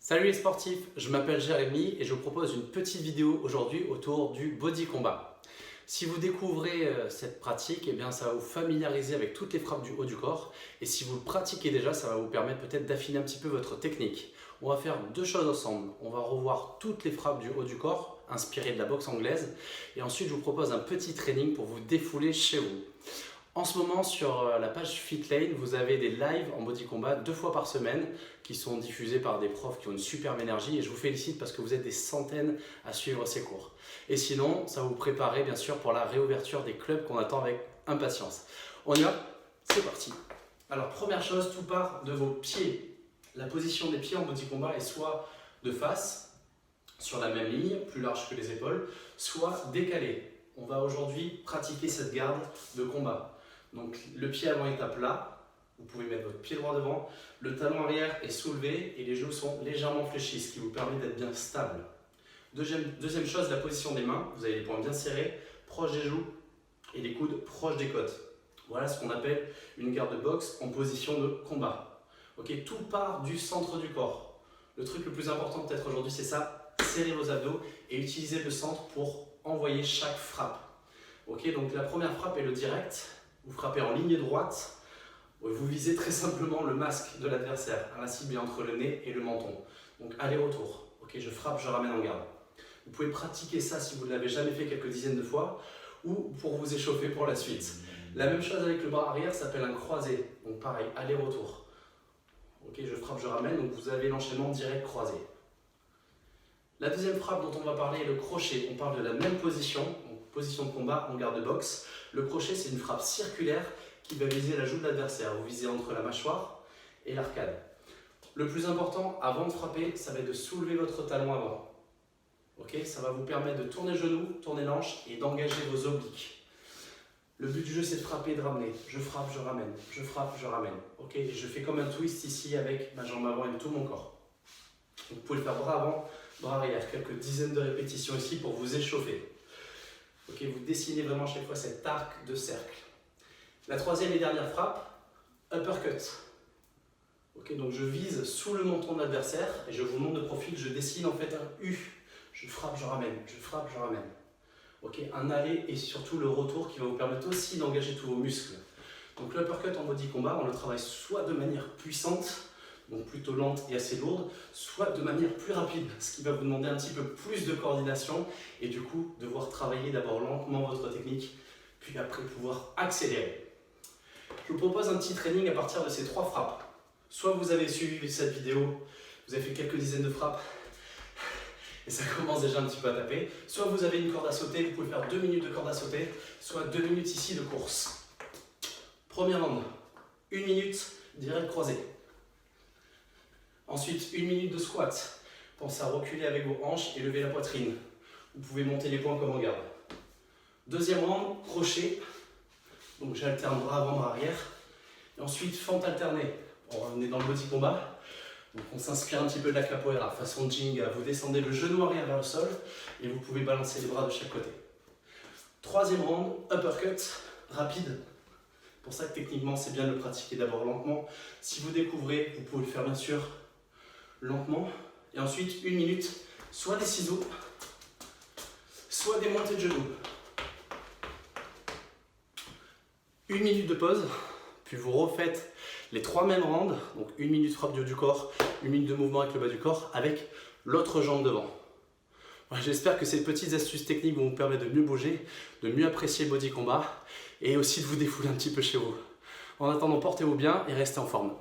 Salut les sportifs, je m'appelle Jérémy et je vous propose une petite vidéo aujourd'hui autour du body combat. Si vous découvrez cette pratique, eh bien, ça va vous familiariser avec toutes les frappes du haut du corps et si vous le pratiquez déjà, ça va vous permettre peut-être d'affiner un petit peu votre technique. On va faire deux choses ensemble. On va revoir toutes les frappes du haut du corps inspirées de la boxe anglaise et ensuite je vous propose un petit training pour vous défouler chez vous. En ce moment, sur la page FitLane, vous avez des lives en body combat 2 fois par semaine qui sont diffusés par des profs qui ont une superbe énergie et je vous félicite parce que vous êtes des centaines à suivre ces cours. Et sinon, ça va vous préparer bien sûr pour la réouverture des clubs qu'on attend avec impatience. On y va? C'est parti! Alors première chose, tout part de vos pieds. La position des pieds en body combat est soit de face, sur la même ligne, plus large que les épaules, soit décalée. On va aujourd'hui pratiquer cette garde de combat. Donc le pied avant est à plat, vous pouvez mettre votre pied droit devant, le talon arrière est soulevé et les genoux sont légèrement fléchis, ce qui vous permet d'être bien stable. Deuxième chose, la position des mains, vous avez les poings bien serrés, proches des joues et les coudes proches des côtes. Voilà ce qu'on appelle une garde de boxe en position de combat. Okay, tout part du centre du corps. Le truc le plus important peut-être aujourd'hui c'est ça, serrez vos abdos et utilisez le centre pour envoyer chaque frappe. Okay, donc la première frappe est le direct. Vous frappez en ligne droite, vous visez très simplement le masque de l'adversaire. La cible est entre le nez et le menton. Donc aller-retour. Okay, je frappe, je ramène en garde. Vous pouvez pratiquer ça si vous ne l'avez jamais fait quelques dizaines de fois ou pour vous échauffer pour la suite. La même chose avec le bras arrière, ça s'appelle un croisé. Donc pareil, aller-retour. Okay, je frappe, je ramène, donc vous avez l'enchaînement direct croisé. La deuxième frappe dont on va parler est le crochet. On parle de la même position, donc position de combat en garde de boxe. Le crochet, c'est une frappe circulaire qui va viser la joue de l'adversaire. Vous visez entre la mâchoire et l'arcade. Le plus important, avant de frapper, ça va être de soulever votre talon avant. Okay, ça va vous permettre de tourner le genou, tourner l'hanche et d'engager vos obliques. Le but du jeu, c'est de frapper et de ramener. Je frappe, je ramène. Je frappe, je ramène. Okay, et je fais comme un twist ici avec ma jambe avant et tout mon corps. Donc, vous pouvez le faire bras avant, bras arrière. Quelques dizaines de répétitions ici pour vous échauffer. Okay, vous dessinez vraiment chaque fois cet arc de cercle. La troisième et dernière frappe, uppercut. Okay, donc je vise sous le menton de l'adversaire et je vous montre de profil, je dessine en fait un U. Je frappe, je ramène, je frappe, je ramène. Okay, un aller et surtout le retour qui va vous permettre aussi d'engager tous vos muscles. Donc l'uppercut en body combat, on le travaille soit de manière puissante, donc plutôt lente et assez lourde, soit de manière plus rapide, ce qui va vous demander un petit peu plus de coordination et du coup devoir travailler d'abord lentement votre technique, puis après pouvoir accélérer. Je vous propose un petit training à partir de ces 3 frappes. Soit vous avez suivi cette vidéo, vous avez fait quelques dizaines de frappes et ça commence déjà un petit peu à taper, soit vous avez une corde à sauter, vous pouvez faire 2 minutes de corde à sauter, soit 2 minutes ici de course. Première ronde, 1 minute direct croisé. Ensuite, 1 minute de squat. Pensez à reculer avec vos hanches et lever la poitrine. Vous pouvez monter les poings comme en garde. Deuxième round, crochet. Donc j'alterne bras avant, bras arrière. Et ensuite, fente alternée. On est dans le body combat. Donc on s'inspire un petit peu de la capoeira, façon Jinga. Vous descendez le genou arrière vers le sol et vous pouvez balancer les bras de chaque côté. Troisième round, uppercut, rapide. Pour ça que techniquement, c'est bien de le pratiquer d'abord lentement. Si vous découvrez, vous pouvez le faire bien sûr lentement. Et ensuite, 1 minute, soit des ciseaux, soit des montées de genoux. 1 minute de pause, puis vous refaites les 3 mêmes rounds. Donc 1 minute frappe du haut du corps, 1 minute de mouvement avec le bas du corps, avec l'autre jambe devant. Voilà, j'espère que ces petites astuces techniques vont vous permettre de mieux bouger, de mieux apprécier le body combat et aussi de vous défouler un petit peu chez vous. En attendant, portez-vous bien et restez en forme.